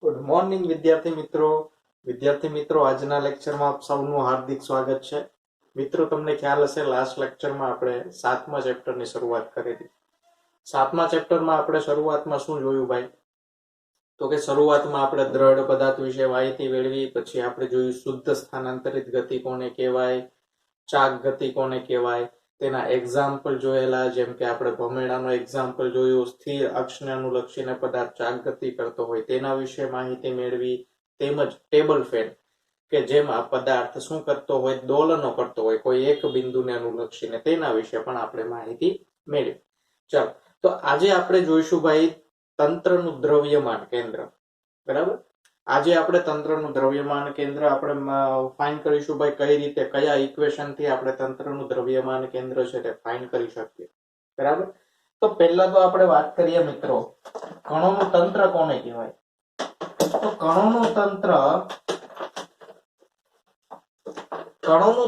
Good morning વિદ્યાર્થી મિત્રો આજના લેક્ચરમાં આપ સૌનું હાર્દિક સ્વાગત છે। મિત્રો તમને ખ્યાલ હશે લાસ્ટ લેક્ચરમાં આપણે 7મા ચેપ્ટરની શરૂઆત કરી હતી। 7મા ચેપ્ટરમાં આપણે શરૂઆતમાં શું જોયું ભાઈ? તો કે શરૂઆતમાં આપણે દ્રઢ પદાર્થ વિશે માહિતી મેળવી, પછી આપણે જોયું શુદ્ધ સ્થાનાંતરિત ગતિ કોને કહેવાય, ચાક ગતિ કોને કહેવાય, તેના એક્ઝામ્પલ જોયેલા, જેમ કે આપણે ભમેડાનો એક્ઝામ્પલ જોયું, સ્થિર અક્ષને અનુલક્ષીને પદાર્થ ચાક ગતિ કરતો હોય તેના વિશે માહિતી મેળવી, તેમજ ટેબલ ફેન કે જેમાં પદાર્થ શું કરતો હોય, દોલનો કરતો હોય કોઈ એક બિંદુને અનુલક્ષીને, તેના વિશે પણ આપણે માહિતી મેળવી। ચાલો, તો આજે આપણે જોઈશું ભાઈ તંત્રનું દ્રવ્યમાન કેન્દ્ર। બરાબર, આજે આપણે તંત્રનું દ્રવ્યમાન કેન્દ્ર આપણે ફાઇન્ડ કરીશું ભાઈ, કઈ રીતે કયા ઇક્વેશન થી આપણે તંત્રનું દ્રવ્યમાન કેન્દ્ર છે તે ફાઇન્ડ કરી શકીએ। બરાબર, તો પહેલા તો આપણે વાત કરીએ મિત્રો, કણોનું તંત્ર કોને કહેવાય? તો કણોનું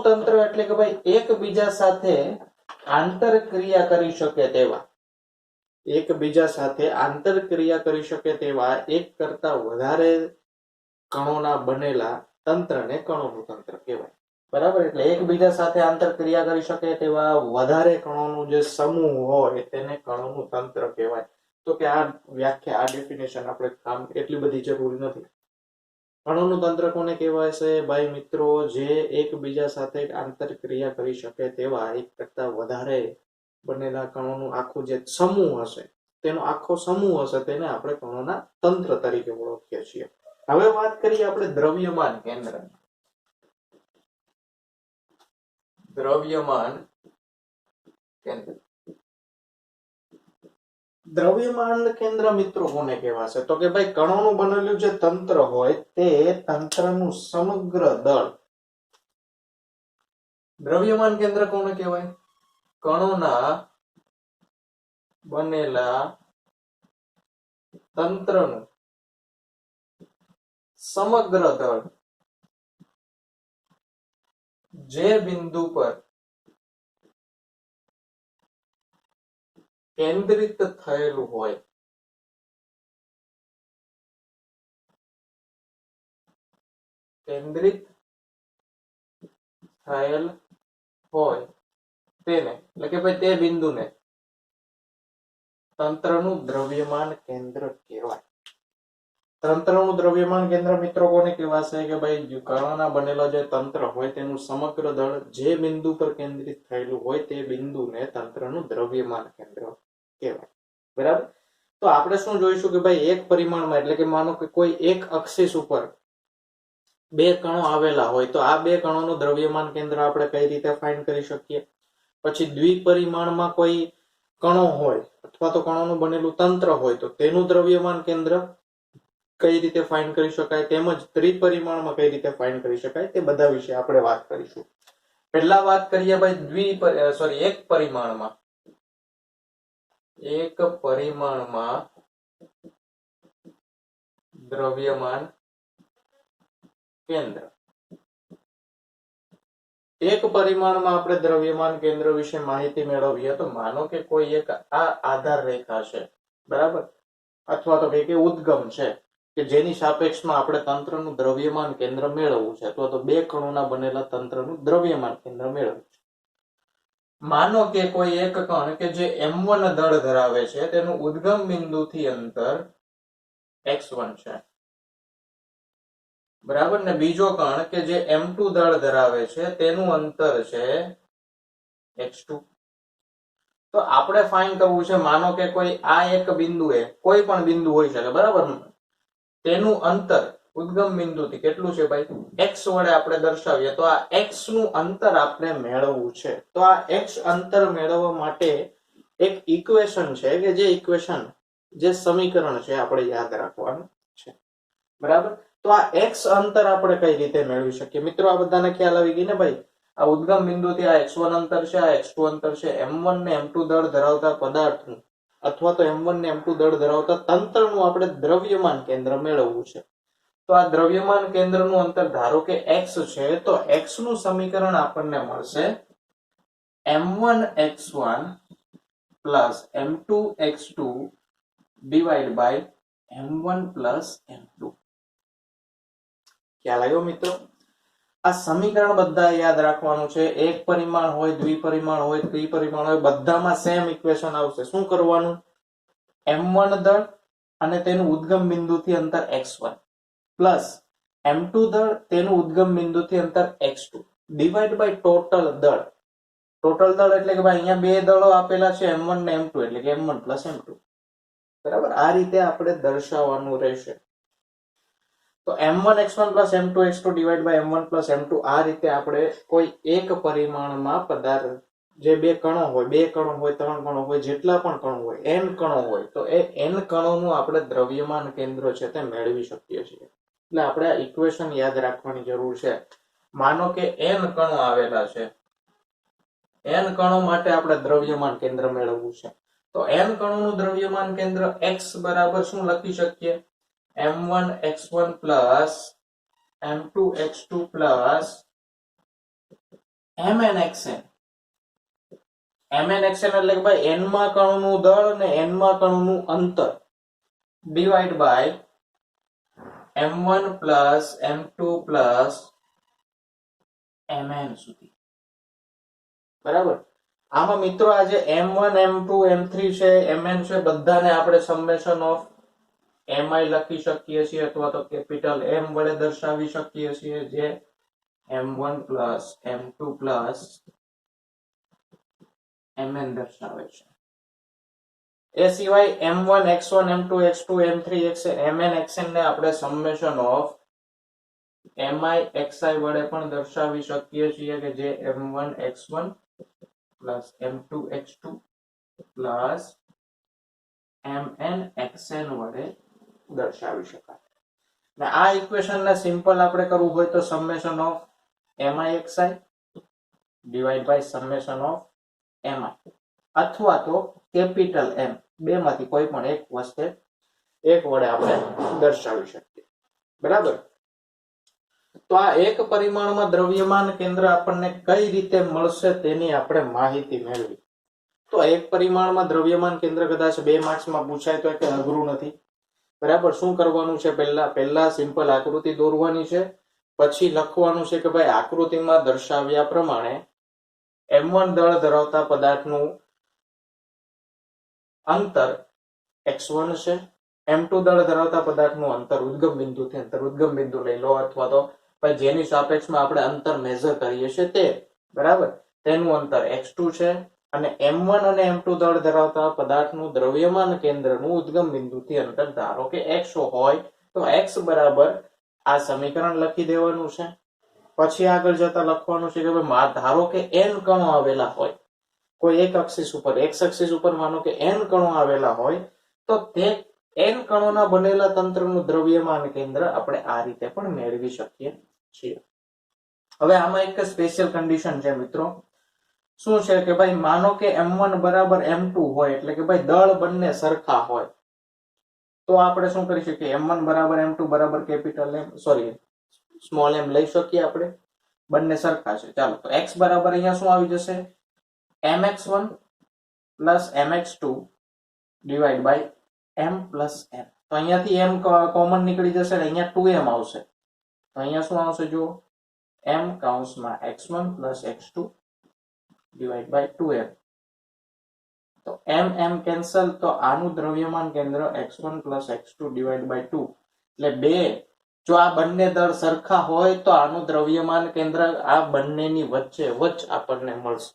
તંત્ર એટલે કે ભાઈ એકબીજા સાથે આંતરક્રિયા કરી શકે તેવા, એકબીજા સાથે આંતરક્રિયા કરી શકે તેવા એક કરતા વધારે કણોના બનેલા તંત્રને કણોનું તંત્ર કહેવાય। બરાબર, એટલે એકબીજા સાથે આંતરક્રિયા કરી શકે તેવા વધારે કણોનું જે સમૂહ હોય તેને કણોનું તંત્ર કહેવાય। તો કે આ વ્યાખ્યા, આ ડેફિનેશન આપણે કામ એટલી બધી જરૂરી નથી। કણોનું તંત્ર કોને કહેવાય છે ભાઈ મિત્રો? જે એકબીજા સાથે આંતરક્રિયા કરી શકે તેવા એક કરતા વધારે બનેલા કણોનું આખું જે સમૂહ હશે, તેનો આખો સમૂહ હશે, તેને આપણે કણોના તંત્ર તરીકે ઓળખીએ છીએ। હવે વાત કરીએ આપણે દ્રવ્યમાન કેન્દ્ર। દ્રવ્યમાન કેન્દ્ર મિત્રો કોને કહેવાશે? તો કે ભાઈ કણોનું બનેલું જે તંત્ર હોય તે તંત્રનું સમગ્ર દળ, દ્રવ્યમાન કેન્દ્ર કોને કહેવાય? કણોના બનેલા તંત્રનું સમગ્ર દળ જે બિંદુ પર કેન્દ્રિત થયેલું હોય, કેન્દ્રિત થયેલ હોય તેને, એટલે કે ભાઈ તે બિંદુને તંત્રનું દ્રવ્યમાન કેન્દ્ર કહેવાય। તંત્રનું દ્રવ્યમાન કેન્દ્ર મિત્રો કોને કહેવાશે? કે ભાઈ કણોના બનેલા જે તંત્ર હોય તેનું સમગ્ર દળ જે બિંદુ પર કેન્દ્રિત થયેલું હોય તે બિંદુને તંત્રનું દ્રવ્યમાન કેન્દ્ર કહેવાય। બરાબર, તો આપણે શું જોઈશું કે ભાઈ એક પરિમાણમાં, એટલે કે માનો કે કોઈ એક અક્ષિસ ઉપર બે કણો આવેલા હોય તો આ બે કણોનું દ્રવ્યમાન કેન્દ્ર આપણે કઈ રીતે ફાઇન્ડ કરી શકીએ? પછી દ્વિપરિમાણમાં કોઈ કણો હોય અથવા તો કણોનું બનેલું તંત્ર હોય તો તેનું દ્રવ્યમાન કેન્દ્ર કઈ રીતે ફાઇન્ડ કરી શકાય, તેમજ ત્રિપરિમાણમાં કઈ રીતે ફાઇન્ડ કરી શકાય, તે બધા વિશે આપણે વાત કરીશું। પહેલા વાત કરીએ ભાઈ એક પરિમાણમાં દ્રવ્યમાન કેન્દ્ર। એક પરિમાણમાં આપણે દ્રવ્યમાન કેન્દ્ર વિશે માહિતી મેળવીએ તો માનો કે કોઈ એક આ આધાર રેખા છે, બરાબર, અથવા તો કે ઉદ્ગમ છે કે જેની સાપેક્ષમાં આપણે તંત્રનું દ્રવ્યમાન કેન્દ્ર મેળવવું છે, અથવા તો બે કણોના બનેલા તંત્રનું દ્રવ્યમાન કેન્દ્ર મેળવવું છે। માનો કે કોઈ એક કણ કે જે m1 દળ ધરાવે છે તેનું ઉદ્ગમ બિંદુથી અંતર x1 છે, બરાબર, ને બીજો કણ કે જે m2 દળ ધરાવે છે તેનું અંતર છે x2। તો આપણે ફાઇન્ડ કરવું છે, માનો કે કોઈ આ એક બિંદુએ, કોઈ પણ બિંદુ હોઈ શકે, બરાબર, તેનું અંતર ઉદ્ગમ બિંદુથી કેટલું છે ભાઈ? x વડે આપણે દર્શાવીએ તો આ x નું અંતર આપણે મેળવવું છે। તો આ x અંતર મેળવવા માટે એક ઇક્વેશન છે કે જે સમીકરણ છે આપણે યાદ રાખવાનું છે। બરાબર, તો આ x અંતર આપણે કઈ રીતે મેળવી શકીએ? મિત્રો આ બધાને ખ્યાલ આવી ગઈ ને ભાઈ? આ ઉદ્ગમ બિંદુથી આ x1 અંતર છે, આ x2 અંતર છે, m1 ને m2 દળ ધરાવતા પદાર્થનું અથવા તો m1 ને m2 દળ ધરાવતા તંત્રનું આપણે દ્રવ્યમાન કેન્દ્ર મેળવવું છે। તો આ દ્રવ્યમાન કેન્દ્રનું અંતર ધારો કે x છે, તો x નું સમીકરણ આપણને મળશે m1x1 plus m2x2 divide by m1 plus m2। ખ્યાલ આવ્યો મિત્રો? આ સમીકરણ બધા યાદ રાખવાનું છે. એક પરિમાણ હોય, દ્વિપરિમાણ હોય, ત્રિપરિમાણ હોય, બધામાં સેમ ઇક્વેશન આવશે. શું કરવાનું? m1 દળ અને તેનું ઉદ્ગમ બિંદુથી અંતર x1 પ્લસ m2 દળ તેનું ઉદ્ગમ બિંદુથી અંતર x2 ડિવાઈડ બાય ટોટલ દળ. ટોટલ દળ એટલે કે ભાઈ અહીંયા બે દળો આપેલા છે m1 ને m2 એટલે કે m1 પ્લસ m2. બરાબર? આ રીતે આપણે દર્શાવવાનું રહેશે. તો m1 x1 plus m2 x2 divide by m1 plus m2 આ રીતે આપણે કોઈ એક પરિમાણમાં પદાર્થ જે બે કણો હોય, ત્રણ કણો હોય, જેટલા પણ કણો હોય, n કણો હોય, તો એ n કણોનું આપણે દ્રવ્યમાન કેન્દ્ર છે તે મેળવી શકીએ છીએ. એટલે આપણે આ ઇક્વેશન યાદ રાખવાની જરૂર છે. માનો કે n કણો આવેલા છે, n કણો માટે આપણે દ્રવ્યમાન કેન્દ્ર મેળવવું છે. તો n કણોનું દ્રવ્યમાન કેન્દ્ર x બરાબર શું લખી શકીએ? m1 x1 plus m2 x2 plus mn xn. mn xn એટલે કે ભાઈ n માં કણોનું દળ અને n માં કણોનું અંતર divide by m1 plus m2 plus mn સુધી. બરાબર? આમાં મિત્રો આજે m1 m2 m3 છે, mn છે, બધાને આપણે સમેશન ઓફ mi લખી શકીએ છીએ અથવા તો કેપિટલ M વડે દર્શાવી શકીએ છીએ, જે m1 plus m2 plus mn દર્શાવે છે. એ સિવાય m1 x1 m2 x2 m3 xn mn xn ને આપણે સમેશન ઓફ mi xi વડે પણ દર્શાવી શકીએ છીએ, કે જે m1 x1 plus m2 x2 plus mn xn વડે દર્શાવી શકાય. ને આ ઇક્વેશન ને સિમ્પલ આપણે કરવું હોય તો summation of mi xi divide by summation of mi અથવા તો કેપિટલ M, બે માંથી કોઈ પણ એક વસ્તુ એક વડે આપણે દર્શાવી શકીએ. બરાબર? તો આ એક પરિમાણમાં દ્રવ્યમાન કેન્દ્ર આપણને કઈ રીતે મળશે તેની આપણે માહિતી મેળવી. તો એક પરિમાણમાં દ્રવ્યમાન કેન્દ્ર કદાચ 2 માર્ક્સમાં પૂછાય તો કે અઘરું નથી. બરાબર? શું કરવાનું છે? પહેલા સિમ્પલ આકૃતિ દોરવાની છે, પછી લખવાનું છે કે ભાઈ આકૃતિમાં દર્શાવ્યા પ્રમાણે m1 દળ ધરાવતા પદાર્થનું અંતર x1 છે, m2 દળ ધરાવતા પદાર્થનું અંતર ઉદ્ગમ બિંદુથી ઉદ્ગમ બિંદુ લઈ લો અથવા તો જેની સાપેક્ષમાં આપણે અંતર મેઝર કરીએ છીએ તે. બરાબર? તેનું અંતર x2 છે અને m1 અને m2 દળ ધરાવતા પદાર્થનું દ્રવ્યમાન કેન્દ્રનું ઉદ્ગમ બિંદુથી અંતર ધારો કે x હોય તો x બરાબર આ સમીકરણ લખી દેવાનું છે. પછી આગળ જતા લખવાનું છે કે ભાઈ ધારો કે n કણો આવેલા હોય કોઈ એક અક્ષિસ ઉપર, x અક્ષિસ ઉપર માનો કે n કણો આવેલા હોય તો તે n કણોના બનેલા તંત્રનું દ્રવ્યમાન કેન્દ્ર આપણે આ રીતે પણ મેળવી શકીએ છીએ. હવે આમાં એક સ્પેશિયલ કન્ડિશન છે મિત્રો. શું છે કે ભાઈ માનો કે m1 બરાબર m2 હોય એટલે કે ભાઈ દળ બંને સરખા હોય તો આપણે શું કરી શકીએ? m1 બરાબર m2 બરાબર capital M, sorry small m લઈ શકીએ આપણે. બંને સરખા છે. ચાલો, તો x બરાબર અહીંયા શું આવી જશે? mx1 plus mx2 divide by m plus m. તો અહીંયાથી m કોમન નીકળી જશે ને અહીંયા 2m આવશે. તો અહીંયા શું આવશે? જો m કૌંસમાં x1 plus x2 divide by 2m. તો m કેન્સલ, તો આનું દ્રવ્યમાન કેન્દ્ર x1 plus x2 divide by 2 એટલે 2. જો આ બંને દળ સરખા હોય તો આનું દ્રવ્યમાન કેન્દ્ર આ બંનેની વચ્ચે આપણને મળશે.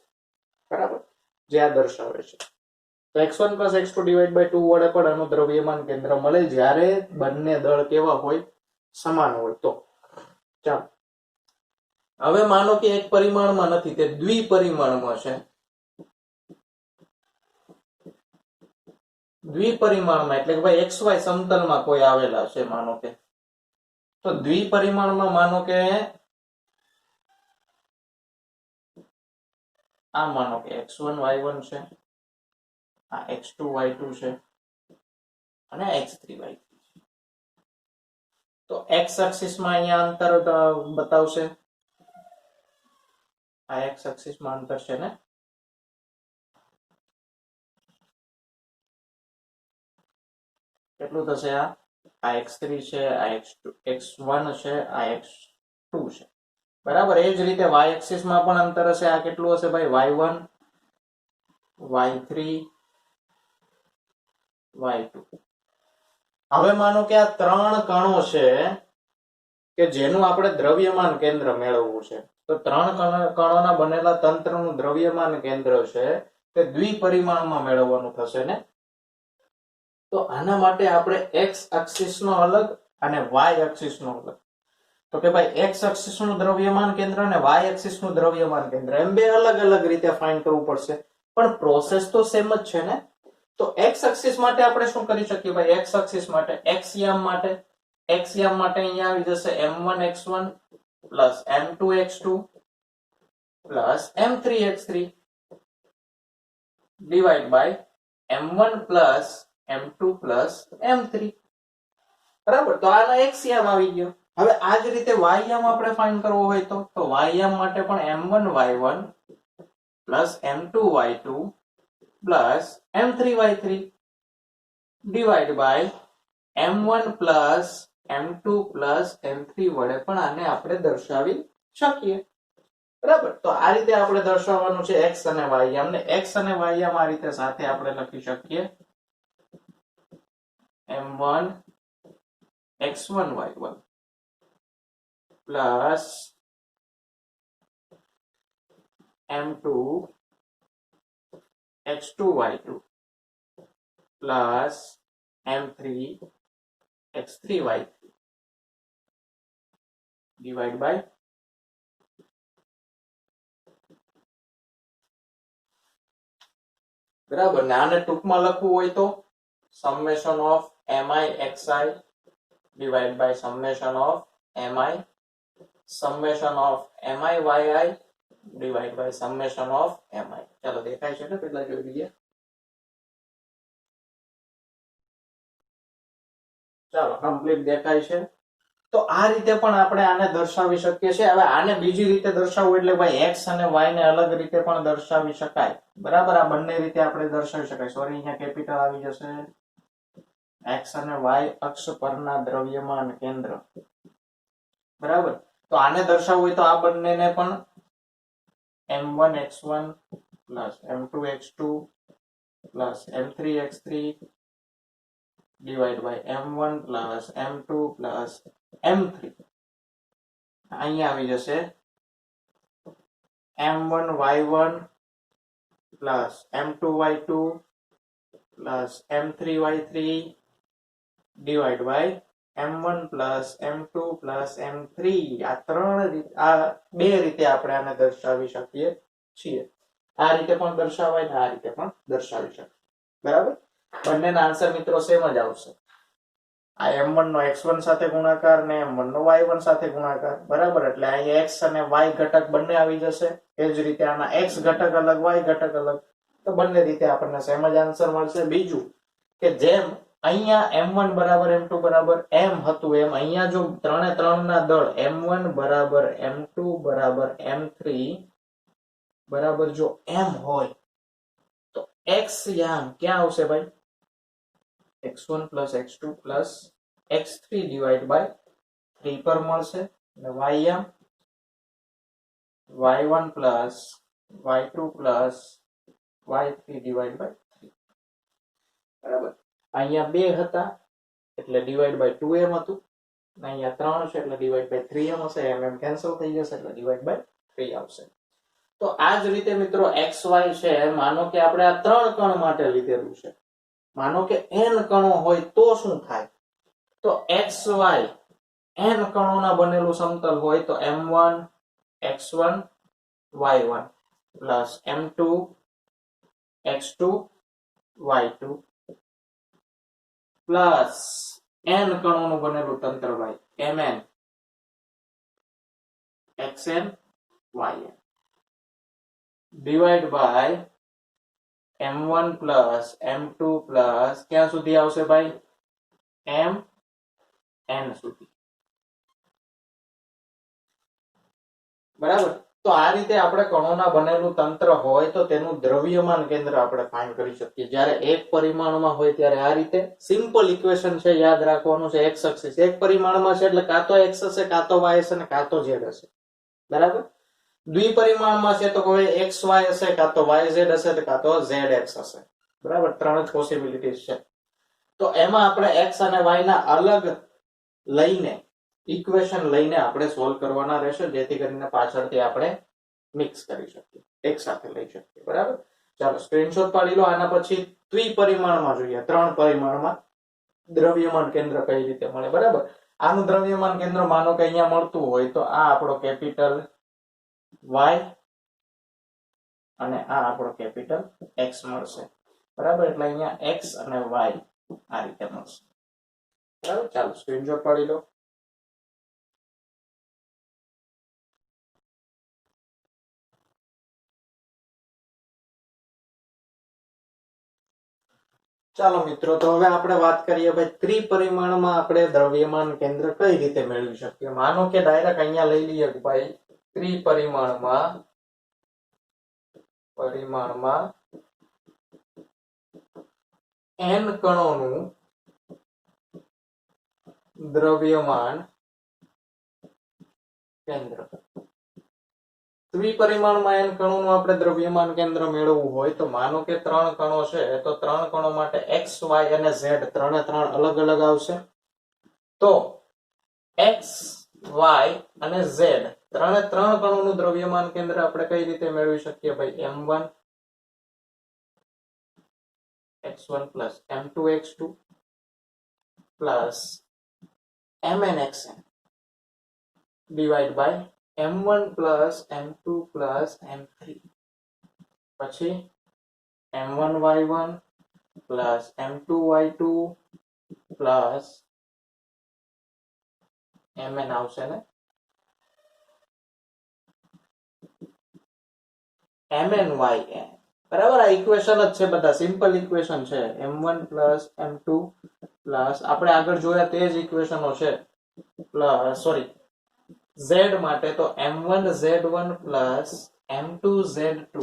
બરાબર? જે આ દર્શાવે છે. તો x1 plus x2 divide by 2 વડે પણ આનું દ્રવ્યમાન કેન્દ્ર મળે જ્યારે બંને દળ કેવા હોય? સમાન હોય તો. ચાલો, હવે માનો કે એક પરિમાણમાં નથી, તે દ્વિપરિમાણમાં છે. દ્વિપરિમાણમાં એટલે કે ભાઈ xy સમતલમાં કોઈ આવેલા છે માનો કે. તો દ્વિપરિમાણમાં માનો કે આ માનો કે x1 y1 છે, આ x2 y2 છે અને x3 y3 છે. તો x એક્સિસમાં અહીંયા અંતર બતાવશે. આ x એક્સિસમાં અંતર છે ને, કેટલું થશે? આ આ x3 છે, આ x1 છે, આ x2 છે, બરાબર. એ જ રીતે y એક્સિસ માં પણ અંતર હશે. આ કેટલું હશે ભાઈ? y1, y3, y2. હવે માનો કે આ ત્રણ કણો છે કે જેનું આપણે દ્રવ્યમાન કેન્દ્ર મેળવવું છે. તો ત્રણ કણોના બનેલા તંત્રનું દ્રવ્યમાન કેન્દ્ર છે તે દ્વિપરિમાણમાં મેળવવાનું થશે ને. તો આના માટે આપણે x એક્સિસ નો અલગ અને y એક્સિસ નો અલગ. તો કે ભાઈ x એક્સિસ નું દ્રવ્યમાન કેન્દ્ર અને y એક્સિસ નું દ્રવ્યમાન કેન્દ્ર એમ બે અલગ અલગ રીતે ફાઇન્ડ કરવું પડશે, પણ પ્રોસેસ તો સેમ જ છે ને. તો x એક્સિસ માટે આપણે શું કરી શકીએ ભાઈ? x એક્સિસ માટે x યામ માટે અહીંયા આવી જશે m1 x1 plus m2 x2 plus m3 x3 divide by m1 plus m2 plus m3. બરાબર. તો આનો x યામ આવી ગયો. હવે આ જ રીતે y યામ આપણે ફાઇન્ડ કરવો હોય તો y યામ માટે પણ m1 y1 plus m2 y2 plus m3 y3 divide by m1 plus m2 plus m3 વડે પણ આને આપણે દર્શાવી શકીએ. બરાબર. તો આ રીતે આપણે દર્શાવવાનું છે x અને y યામ ને. x અને y યામ આ રીતે સાથે આપણે લખી શકીએ m1 x1 y1 plus m2 x2 y2 plus m3 x3 y3 divide by બરાબર. ને આને ટૂંકમાં લખવું હોય તો summation of mi xi divide by summation of mi yi divide by summation of mi. ચાલો દેખાય છે ને? પેલા જોઈ લઈએ. ચાલો કમ્પ્લીટ દેખાય છે. તો આ રીતે પણ આપણે આને દર્શાવી શકીએ છીએ. હવે આને બીજી રીતે દર્શાવવું એટલે ભાઈ x અને y ને અલગ રીતે પણ દર્શાવી શકાય. બરાબર. આ બંને રીતે આપણે દર્શાવી શકાય. સોરી, અહીંયા કેપિટલ આવી જશે. x અને y અક્ષ પરના દ્રવ્યમાન કેન્દ્ર. બરાબર. તો આને દર્શાવવું હોય તો આ બંનેને પણ m1 x1 plus m2 x2 plus m3 x3 divide by m1 plus m2 plus m3. અહીંયા આવી જશે m1 y1 plus m2 y2 plus m3 y3 divide by m1 plus m2 plus m3. આ બે રીતે આપણે આને દર્શાવી શકીએ છીએ. આ રીતે પણ દર્શાવાય ને આ રીતે પણ દર્શાવી શકાય. બરાબર. બંનેના આન્સર મિત્રો સેમ જ આવશે. આ m1 નો x1 સાથે ગુણાકાર ને m1 નો y1 સાથે ગુણાકાર. બરાબર. એટલે અહીંયા x અને y ઘટક બંને આવી જશે. એ જ રીતે આના x ઘટક અલગ, y ઘટક અલગ. તો બંને રીતે આપણને સેમ જ આન્સર મળશે. બીજું કે જેમ અહીંયા m1 બરાબર m2 બરાબર m હતું એમ અહીંયા જો ત્રણે ત્રણના દળ m1 બરાબર m2 બરાબર m3 બરાબર જો m હોય તો x યામ ક્યાં આવશે ભાઈ? x1 plus x2 plus x3 divide by 3 પર મળશે. અને y યામ y1 plus y2 plus y3 divide by 3. બરાબર. અહીંયા 2 હતા એટલે ડિવાઈડ બાય 2m હતું. અહીંયા 3 છે એટલે ડિવાઈડ બાય 3m હશે. m કેન્સલ થઈ જશે એટલે ડિવાઈડ બાય 3 આવશે. તો આ જ રીતે મિત્રો xy છે. માનો કે આપણે આ ત્રણ કણ માટે લીધેલું છે. માનો કે n કણો હોય તો શું થાય? તો xy n કણોના બનેલું સમતલ હોય તો m1 x1 y1 plus m2 x2 y2 plus n કણોનું બનેલું તંત્ર ભાઈ mn xn yn divide by m1 plus m2 plus ક્યાં સુધી આવશે ભાઈ? mn સુધી. બરાબર. તો આ રીતે આપણે કણોના બનેલું તંત્ર હોય તો તેનું દ્રવ્યમાન કેન્દ્ર આપણે ફાઇન્ડ કરી શકીએ. જ્યારે એક પરિમાણમાં હોય ત્યારે આ રીતે સિમ્પલ ઇક્વેશન છે, યાદ રાખવાનું છે. એક્સ એક્સિસ એક પરિમાણમાં છે એટલે કાં તો એક્સ હશે, કાં તો વાય હશે, કાં તો ઝેડ હશે. બરાબર. દ્વિપરિમાણમાં છે તો કોઈ એક્સ વાય હશે, કાં તો વાય ઝેડ હશે, કાં તો ઝેડ એક્સ હશે. બરાબર, ત્રણ જ પોસિબિલિટીઝ છે. તો એમાં આપણે એક્સ અને વાય ના અલગ લઈને ઇક્વેશન લઈને આપણે સોલ્વ કરવાના રહેશે, જેથી કરીને પાછળથી આપણે મિક્સ કરી શકીએ, એક સાથે લઈ શકીએ. બરાબર. ચાલો સ્ક્રીનશોટ પાડી લો. આના પછી દ્વિપરિમાણમાં જોઈએ, ત્રણ પરિમાણમાં દ્રવ્યમાન કેન્દ્ર કઈ રીતે મળે. બરાબર. આનું દ્રવ્યમાન કેન્દ્ર માનો કે અહીંયા મળતું હોય તો આ આપણો કેપિટલ વાય અને આ આપણો કેપિટલ એક્સ મળશે. બરાબર, એટલે અહીંયા એક્સ અને વાય આ રીતે મળશે. બરાબર. ચાલો સ્ક્રીનશોટ પાડી લો. ચાલો મિત્રો, તો હવે આપણે વાત કરીએ ભાઈ ત્રિપરિમાણમાં આપણે દ્રવ્યમાન કેન્દ્ર કઈ રીતે મેળવી શકીએ. માનો કે ડાયરેક્ટ અહીંયા લઈ લઈએ કે ભાઈ ત્રિપરિમાણમાં n કણોનું દ્રવ્યમાન કેન્દ્ર. દ્વિપરિમાણમાં n કણોનું આપણે દ્રવ્યમાન કેન્દ્ર મેળવવું હોય તો માનો કે ત્રણ કણો છે, તો ત્રણ કણો માટે x, y અને z ત્રણે ત્રણ અલગ અલગ આવશે. તો x, y અને z ત્રણે ત્રણ કણોનું દ્રવ્યમાન કેન્દ્ર આપણે કઈ રીતે મેળવી શકીએ ભાઈ? m1 x1 plus m2 x2 plus mn xn divided by m1 plus m2 plus m3 પછી m1 y1 plus m2 y2 plus mn આવશે ને mn yn. બરાબર. આ ઇક્વેશન જ છે, બધા સિમ્પલ ઇક્વેશન છે. m1 plus m2 plus આપણે આગળ જોયા તે જ ઇક્વેશનો છે. પ્લસ સોરી z માટે તો m1 z1 plus m2 z2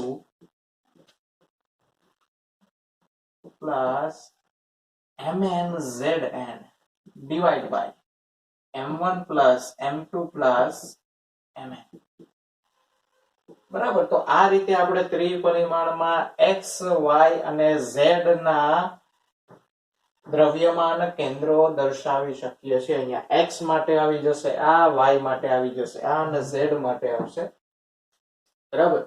plus mn zn divided by m1 plus m2 plus mn. બરાબર. તો આ રીતે આપણે ત્રિપરિમાણમાં x, y અને z ના દ્રવ્યમાન કેન્દ્રો દર્શાવી શકીએ છીએ. અહીંયા x માટે આવી જશે આ, y માટે આવી જશે આ અને z માટે આવશે. બરાબર.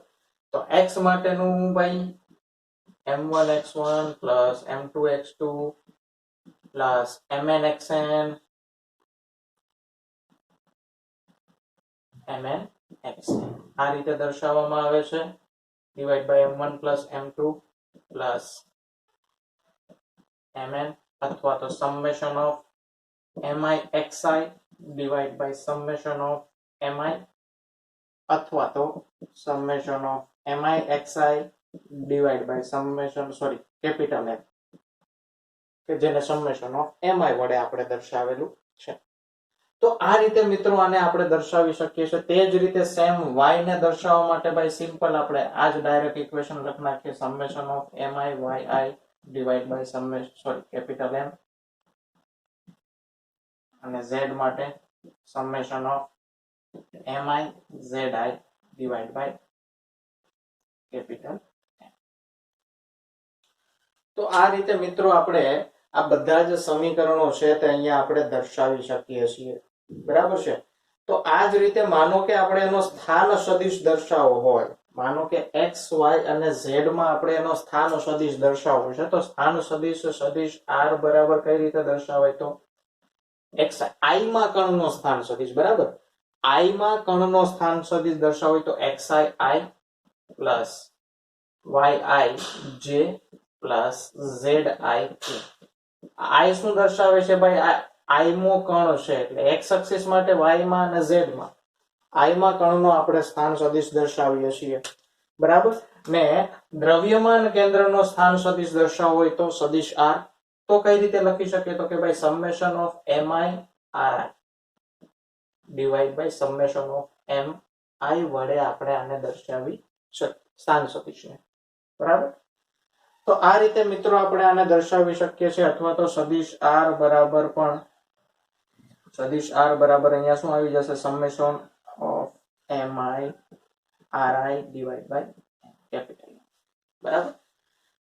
તો x માટેનું ભાઈ m1 x1 plus m2 x2 plus mn xn mn xn આ રીતે દર્શાવવામાં આવે છે. Divide by m1 plus m2 plus mn અથવા તો summation of mi xi divided by summation of mi અથવા તો summation of mi xi divided by summation capital M કે જેને summation of mi વડે આપણે દર્શાવેલું છે. તો આ રીતે મિત્રો આને આપણે દર્શાવી શકીએ છીએ. તે જ રીતે સેમ y ને દર્શાવવા માટે ભાઈ સિમ્પલ આપણે આ જ ડાયરેક્ટ ઇક્વેશન લખી નાખીએ. Summation of mi yi divide by summation capital M અને z માટે summation of mi zi divide by capital M. તો આ રીતે મિત્રો આપણે આ બધા જ સમીકરણો છે તે અહીંયા આપણે દર્શાવી શકીએ છીએ. બરાબર છે. તો આ જ રીતે માનો કે આપણે એનો સ્થાન સદિશ દર્શાવવો હોય, માનો કે x, y અને z માં આપણે એનો સ્થાન સદિશ દર્શાવવો છે, તો સ્થાન સદિશ r બરાબર કઈ રીતે દર્શાવાય? તો xi i માં કણનો સ્થાન સદિશ. બરાબર. i માં કણનો સ્થાન સદિશ દર્શાવાય તો xi i plus yi j plus zi k. i શું દર્શાવે છે ભાઈ? i મો કણ છે એટલે x એક્સિસ માટે y માં અને z માં i માં કણનો આપણે સ્થાન સદિશ દર્શાવીએ છીએ. બરાબર. ને દ્રવ્યમાન કેન્દ્રનો સ્થાન સદિશ દર્શાવવો હોય તો સદિશ r. તો કઈ રીતે લખી શકીએ? તો કે ભાઈ summation of mi ri divide by summation of m I વડે આપણે આને દર્શાવી શકીએ સ્થાન સદિશને, બરાબર. તો આ રીતે મિત્રો આપણે આને દર્શાવી શકીએ છીએ. અથવા તો સદિશ આર બરાબર પણ સદિશ આર બરાબર અહીંયા શું આવી જશે, summation of mi ri divide by capital, બરાબર.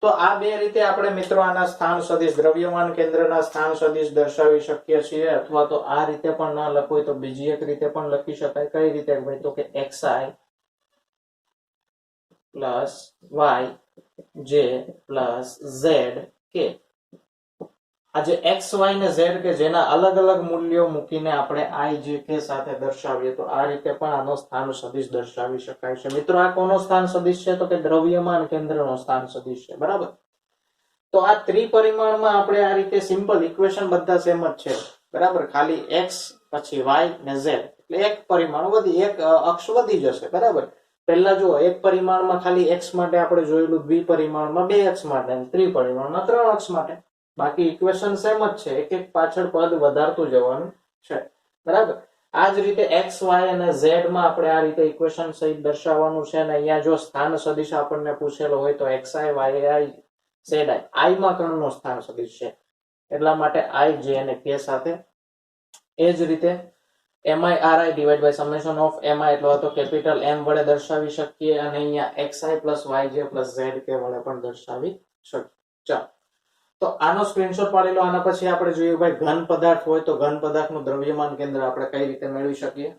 તો આ બે રીતે આપણે મિત્રો આના સ્થાન સદિશ દ્રવ્યમાન કેન્દ્રના સ્થાન સદિશ દર્શાવી શકીએ છીએ. અથવા તો આ રીતે પણ ના લખવું હોય તો બીજી એક રીતે પણ લખી શકાય. કઈ રીતે ભાઈ, તો કે xi plus y j plus z k. આ જે x y ને z કે જેના અલગ અલગ મૂલ્યો મૂકીને આપણે i j k સાથે દર્શાવીએ તો આ રીતે પણ આનો સ્થાન સદિશ દર્શાવી શકાય છે. મિત્રો આ કોનો સ્થાન સદિશ છે, તો કે દ્રવ્યમાન કેન્દ્રનો સ્થાન સદિશ છે, બરાબર. તો આ ત્રિપરિમાણમાં આપણે આ રીતે સિમ્પલ ઇક્વેશન બધા સેમ જ છે, બરાબર. ખાલી x પછી y ને z એટલે એક પરિમાણ વધી, એક અક્ષ વધી જશે, બરાબર. પહેલા જો એક પરિમાણમાં ખાલી x માટે આપણે જોયેલું, દ્વિપરિમાણમાં 2x માટે, ત્રિપરિમાણમાં 3x માટે. બાકી ઇક્વેશન સેમ જ છે, એક એક પાછળ પદ વધારતું જવાનું છે, બરાબર. આ જ રીતે x y અને z માં આપણે આ રીતે ઇક્વેશન સહિત દર્શાવવાનું છે. અને અહીંયા જો સ્થાન સદિશ આપણને પૂછેલો હોય તો xi yi zi i માં કણનો સ્થાન સદિશ છે, એટલા માટે i j અને k સાથે. એ જ રીતે mi ri divide by summation of mi એટલે તો કેપિટલ M વડે દર્શાવી શકીએ. અને અહીંયા xi plus yj plus zk વડે પણ દર્શાવી શકીએ. ચાલો, તો આનો સ્ક્રીનશોટ પાડી લો. આના પછી આપણે જોઈએ ભાઈ ઘન પદાર્થ હોય તો ઘન પદાર્થનું દ્રવ્યમાન કેન્દ્ર આપણે કઈ રીતે મેળવી શકીએ.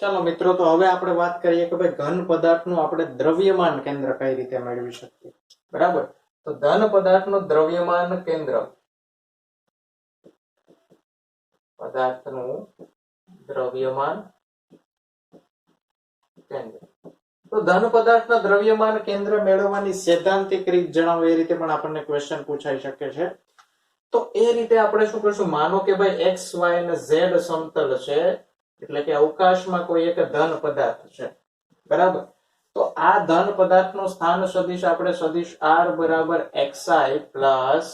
ચાલો મિત્રો, તો હવે આપણે વાત કરીએ કે ભાઈ ઘન પદાર્થનું આપણે દ્રવ્યમાન કેન્દ્ર કઈ રીતે મેળવી શકીએ, બરાબર. તો ઘન પદાર્થનું દ્રવ્યમાન કેન્દ્ર, પદાર્થનું દ્રવ્યમાન કેન્દ્ર. તો ધન પદાર્થના દ્રવ્યમાન કેન્દ્ર મેળવવાની સૈદ્ધાંતિક રીત જણાવો, એ રીતે પણ આપણને ક્વેશ્ચન પૂછાઈ શકે છે. તો એ રીતે આપણે શું કરશું, માનો કે ભાઈ x y અને z સમતલ છે, એટલે કે અવકાશમાં કોઈ એક ધન પદાર્થ છે, બરાબર. તો આ ધન પદાર્થનું સ્થાન સદિશ આપણે સદિશ r બરાબર xi plus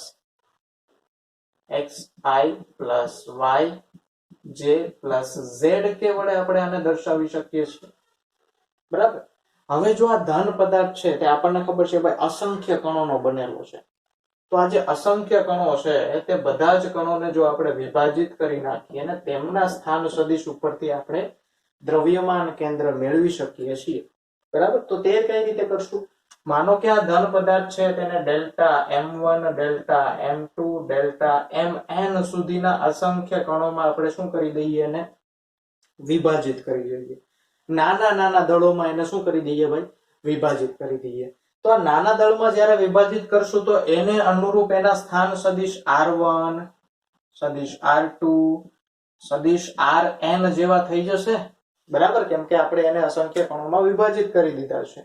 y j plus z કે વડે આપણે આને દર્શાવી શકીએ છીએ, બરાબર. હવે જો આ ધન પદાર્થ છે તે આપણને ખબર છે ભાઈ અસંખ્ય કણોનો બનેલો છે. તો આ જે અસંખ્ય કણો છે તે બધા જ કણોને જો આપણે વિભાજિત કરી નાખીએ અને તેમના સ્થાન સદિશ ઉપરથી આપણે દ્રવ્યમાન કેન્દ્ર મેળવી શકીએ છીએ, બરાબર. તો તે કઈ રીતે કરશું, માનો કે આ ધન પદાર્થ છે તેને delta m1 delta m2 delta mn સુધીના અસંખ્ય કણોમાં આપણે શું કરી દઈએ, એને વિભાજિત કરી દઈએ. નાના નાના દળોમાં એને શું કરી દઈએ ભાઈ, વિભાજિત કરી દઈએ. તો આ નાના દળમાં જ્યારે વિભાજિત કરશું તો એને અનુરૂપ એના સ્થાન સદિશ r1 સદિશ r2 સદિશ rn જેવા થઈ જશે, બરાબર. કેમ કે આપણે એને અસંખ્ય કણોમાં વિભાજિત કરી દીધા છે.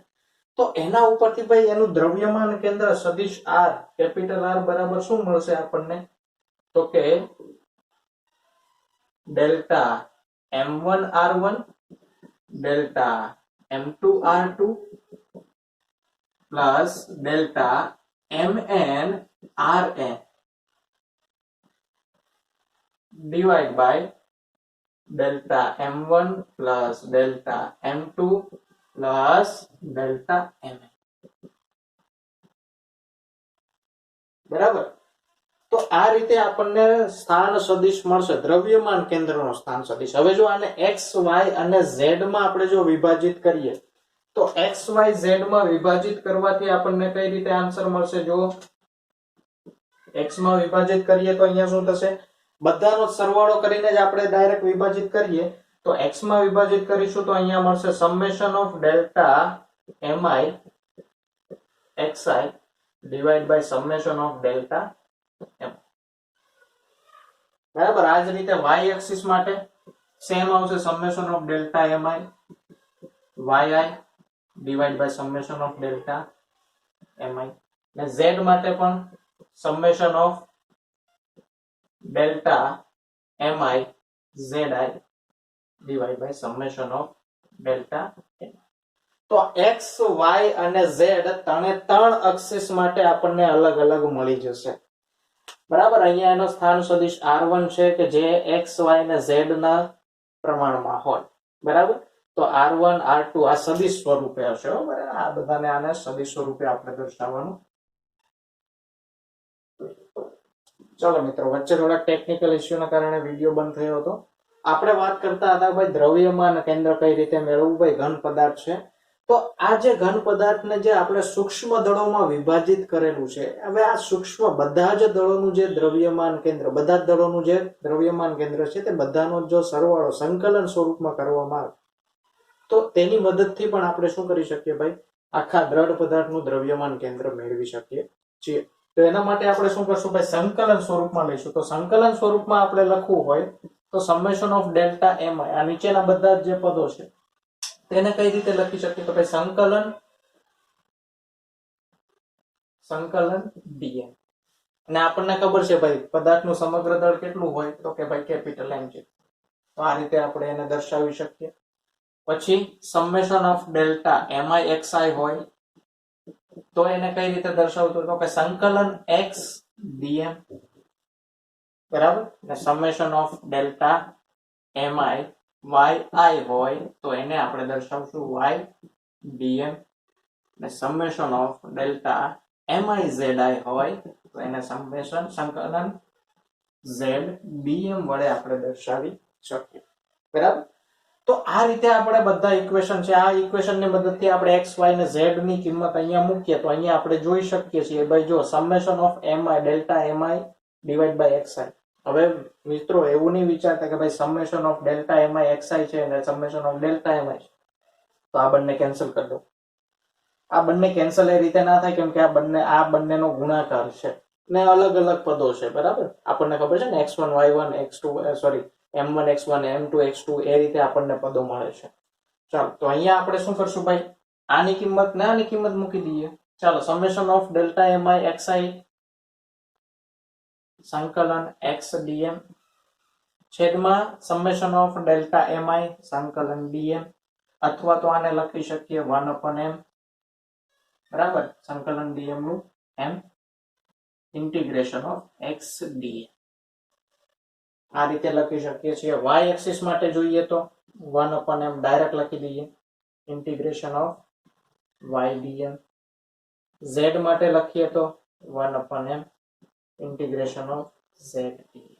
તો એના ઉપરથી ભાઈ એનું દ્રવ્યમાન કેન્દ્ર સદિશ r કેપિટલ R બરાબર શું મળશે આપણને, તો કે delta m1 r1 delta m2 r2 plus delta mn rn divide by delta m1 plus delta m2 plus delta mn, બરાબર. તો આ રીતે આપણને સ્થાન સદિશ મળશે, દ્રવ્યમાન કેન્દ્રનો સ્થાન સદિશ. હવે જો આને x y અને z માં આપણે જો વિભાજિત કરીએ તો x y z માં વિભાજિત કરવાથી આપણને કઈ રીતે આન્સર મળશે, જો x માં વિભાજિત કરીએ તો અહીંયા શું થશે, બધાનો સરવાળો કરીને જ આપણે ડાયરેક્ટ વિભાજિત કરીએ તો x માં વિભાજિત કરીશું તો અહીંયા મળશે summation of delta mi xi divide by summation of delta m, બરાબર. આ જ રીતે y એક્સિસ માટે સેમ આવશે summation of delta mi yi divide by summation of delta mi. અને z માટે પણ summation of delta mi zi divide by summation of delta m. તો x y અને z ત્રણે ત્રણ એક્સિસ માટે આપણને અલગ અલગ મળી જશે. બરાબર. અહીંયા એનો સ્થાન સદિશ r1 છે કે જે x y ને z ના પ્રમાણમાં હોય. બરાબર. તો r1 r2 આ સદિશ સ્વરૂપે હશે. બરાબર. આ બધાને આને સદિશ સ્વરૂપે આપણે દર્શાવવાનું. ચલો મિત્રો, વચ્ચે થોડા ટેકનિકલ ઇસ્યુના કારણે વિડીયો બંધ થયો હતો. આપણે વાત કરતા હતા ભાઈ દ્રવ્યમાન કેન્દ્ર કઈ રીતે મેળવવું. ભાઈ ઘન પદાર્થ છે, તો આ જે ઘન પદાર્થને જે આપણે સૂક્ષ્મ દળોમાં વિભાજિત કરેલું છે, હવે આ સૂક્ષ્મ બધા જ દળોનું જે દ્રવ્યમાન કેન્દ્ર, બધા જ દળોનું જે દ્રવ્યમાન કેન્દ્ર છે તે બધાનો જો સરવાળો સંકલન સ્વરૂપમાં કરવામાં આવે તો તેની મદદથી પણ આપણે શું કરી શકીએ ભાઈ, આખા દ્રઢ પદાર્થનું દ્રવ્યમાન કેન્દ્ર મેળવી શકીએ છીએ. તો એના માટે આપણે શું કરશું ભાઈ, સંકલન સ્વરૂપમાં લઈશું. તો સંકલન સ્વરૂપમાં આપણે લખવું હોય તો સમેશન ઓફ ડેલ્ટા એમ આ નીચેના બધા જે પદો છે તેને કઈ રીતે લખી શકીએ, તો ભાઈ સંકલન dm. અને આપણને ખબર છે ભાઈ પદાર્થનું સમગ્ર દળ કેટલું હોય, તો કે ભાઈ કેપિટલ M છે. તો આ રીતે આપણે એને દર્શાવી શકીએ. પછી summation of delta mi xi હોય તો એને કઈ રીતે દર્શાવતું, તો કે સંકલન x dm. બરાબર. ને summation of delta mi yi હોય તો એને આપણે દર્શાવશું y dm. ને summation of delta mi zi હોય તો એને સમેશન સંકલન z dm વડે આપણે દર્શાવી શકીએ. બરાબર. તો આ રીતે આપણે બધા ઇક્વેશન છે, આ ઇક્વેશન ની મદદથી આપણે x y ને z ની કિંમત અહીંયા મૂકીએ તો અહીંયા આપણે જોઈ શકીએ છીએ ભાઈ, જો summation of mi delta mi divide by xi. હવે મિત્રો એવું નહીં વિચારતા કે ભાઈ summation of delta mi xi છે અને સમેશન ઓફ ડેલ્ટા mi છે તો આ બંને કેન્સલ કરી દો. આ બંને કેન્સલ એ રીતે ના થાય કેમ કે આ બંનેનો ગુણાકાર છે ને અલગ અલગ પદો છે. બરાબર. આપણને ખબર છે ને x1 y1 x2 sorry m1 x1 m2 x2 એ રીતે આપણને પદો મળે છે. ચાલો, તો અહીંયા આપણે શું કરશું ભાઈ, આની કિંમત ને આની કિંમત મૂકી દઈએ. ચાલો, summation of delta mi xi સંકલન x dm છેદમાં સમેશન ઓફ ડેલ્ટા mi સંકલન dm, અથવા તો આને લખી શકીએ 1/m. બરાબર. સંકલન dm નું m integration of x dm. આ રીતે લખી શકીએ છીએ. y એક્સિસ માટે જોઈએ તો 1/m ડાયરેક્ટ લખી દઈએ, integration of y dm. z માટે લખીએ તો 1/m integration of z dm.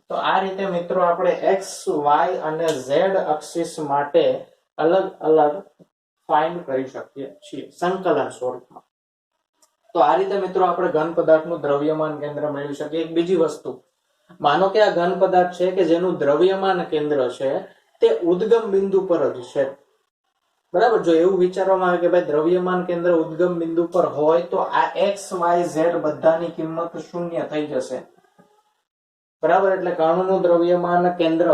તો આ રીતે મિત્રો આપણે x y અને z એક્સિસ માટે અલગ અલગ ફાઇન્ડ કરી શકીએ છીએ સંકલન સ્વરૂપમાં. તો આ રીતે મિત્રો આપણે ઘન પદાર્થનું દ્રવ્યમાન કેન્દ્ર મેળવી શકીએ. એક બીજી વસ્તુ, માનો કે આ ઘન પદાર્થ છે કે જેનું દ્રવ્યમાન કેન્દ્ર છે તે ઉદ્ગમ બિંદુ પર જ છે. બરાબર. જો એવું વિચારવામાં આવે કે ભાઈ દ્રવ્યમાન કેન્દ્ર ઉદ્ગમ બિંદુ પર હોય તો આ x y z બધાની કિંમત શૂન્ય થઈ જશે. બરાબર. એટલે કણનું દ્રવ્યમાન કેન્દ્ર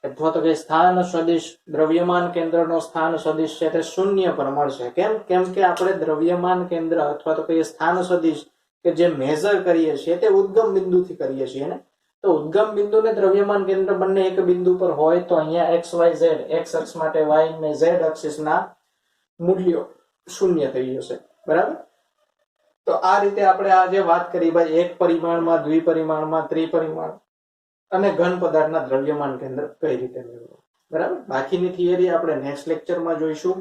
અથવા તો કે સ્થાન સદિશ, દ્રવ્યમાન કેન્દ્રનો સ્થાન સદિશ છે તે શૂન્ય પર મળશે. કેમ કે આપણે દ્રવ્યમાન કેન્દ્ર અથવા તો કે સ્થાન સદિશ કે જે મેઝર કરીએ છીએ તે ઉદ્ગમ બિંદુથી કરીએ છીએ ને. તો ઉદ્ગમ બિંદુ ને દ્રવ્યમાન કેન્દ્ર બંને એક બિંદુ પર હોય તો અહીંયા x y z, x અક્ષ માટે y ને z અક્ષના મૂલ્યો શૂન્ય થઈ જશે. બરાબર. તો આ રીતે આપણે આજે વાત કરી ભાઈ એક પરિમાણમાં, દ્વિપરિમાણમાં, ત્રિપરિમાણ અને ઘન પદાર્થના દ્રવ્યમાન કેન્દ્ર કઈ રીતે મેળવવું. બરાબર. બાકીની થિયરી આપણે નેક્સ્ટ લેક્ચરમાં જોઈશું.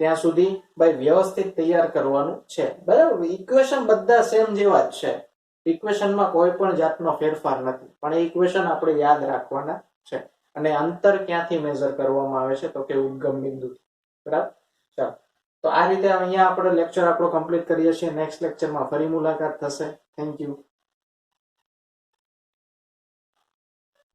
ત્યાં સુધી ભાઈ વ્યવસ્થિત તૈયાર કરવાનું છે. બરાબર. ઇક્વેશન બધા સેમ જેવા જ છે, ઇક્વેશનમાં કોઈ પણ જાતનો ફેરફાર નથી, પણ એ ઇક્વેશન આપણે યાદ રાખવાના છે. અને અંતર ક્યાંથી મેઝર કરવામાં આવે છે, તો કે ઉદ્ગમ બિંદુ. બરાબર. ચાલો, તો આ રીતે અહીંયા આપણે લેક્ચર આપણો કમ્પ્લીટ કરીએ છીએ. નેક્સ્ટ લેક્ચરમાં ફરી મુલાકાત થશે. Thank you.